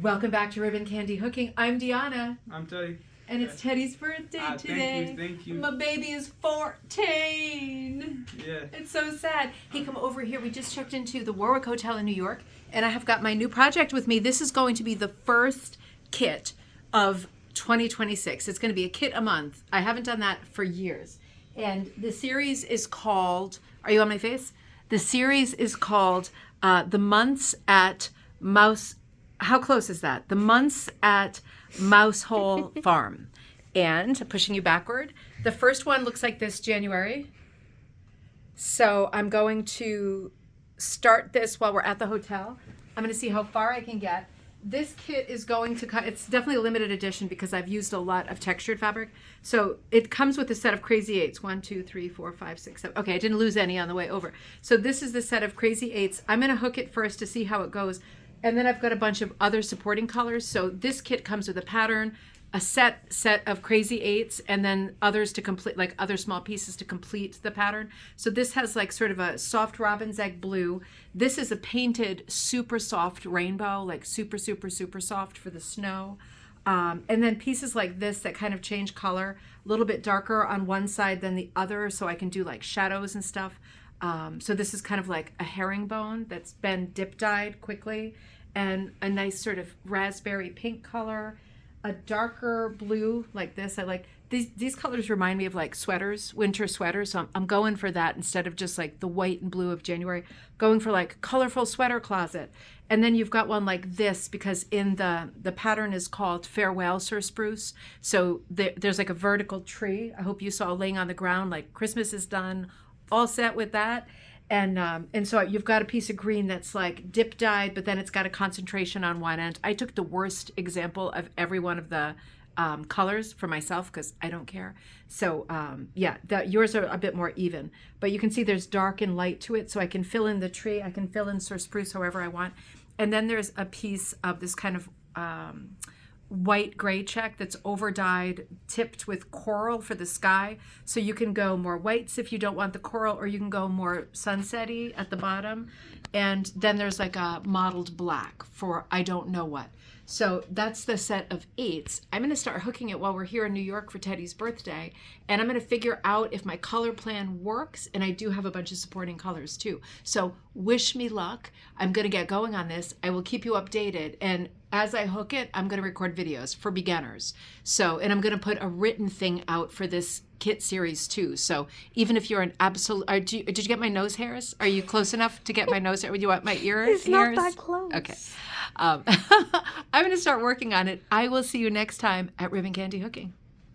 Welcome back to Ribbon Candy Hooking. I'm Deanna. I'm Teddy. And it's Teddy's birthday today. Thank you. My baby is 14. Yeah. It's so sad. Hey, come over here. We just checked into the Warwick Hotel in New York, and I have got my new project with me. This is going to be the first kit of 2026. It's going to be a kit a month. I haven't done that for years. And the series is called, are you on my face? The series is called The Months at Mouse, how close is that? The Months at Mousehole Farm. And pushing you backward, the first one looks like this, January. So I'm going to start this while we're at the hotel. I'm going to see how far I can get. This kit is going to cut, it's definitely a limited edition because I've used a lot of textured fabric. So it comes with a set of Crazy Eights. 1, 2, 3, 4, 5, 6, 7. Okay, I didn't lose any on the way over. So this is the set of Crazy Eights. I'm going to hook it first to see how it goes. And then I've got a bunch of other supporting colors. So this kit comes with a pattern, a set of Crazy Eights, and then others to complete, like other small pieces to complete the pattern. So this has like sort of a soft robin's egg blue. This is a painted super soft rainbow, like super, super, super soft for the snow. And then pieces like this that kind of change color, a little bit darker on one side than the other, so I can do like shadows and stuff. So this is kind of like a herringbone that's been dip dyed quickly, and a nice sort of raspberry pink color. A darker blue like this. I like these colors remind me of like sweaters, winter sweaters. So I'm going for that instead of just like the white and blue of January, going for like colorful sweater closet. And then you've got one like this because in the pattern is called Farewell Sir Spruce. So there's like a vertical tree. I hope you saw laying on the ground, like Christmas is done, all set with that. And so you've got a piece of green that's like dip dyed, but then it's got a concentration on one end. I took the worst example of every one of the colors for myself because I don't care. So yeah, yours are a bit more even, but you can see there's dark and light to it. So I can fill in the tree, I can fill in Sir Spruce however I want. And then there's a piece of this kind of white gray check that's over dyed, tipped with coral for the sky. So you can go more whites if you don't want the coral, or you can go more sunsetty at the bottom. And then there's like a mottled black for I don't know what. So that's the set of 8s. I'm going to start hooking it while we're here in New York for Teddy's birthday. And I'm going to figure out if my color plan works. And I do have a bunch of supporting colors too. So wish me luck. I'm going to get going on this. I will keep you updated. And as I hook it, I'm going to record videos for beginners. So, and I'm going to put a written thing out for this kit series too. So even if you're an absolute, did you get my nose hairs? Are you close enough to get my nose hair? Would you want my ear hairs? It's not that close. Okay. I'm going to start working on it. I will see you next time at Ribbon Candy Hooking.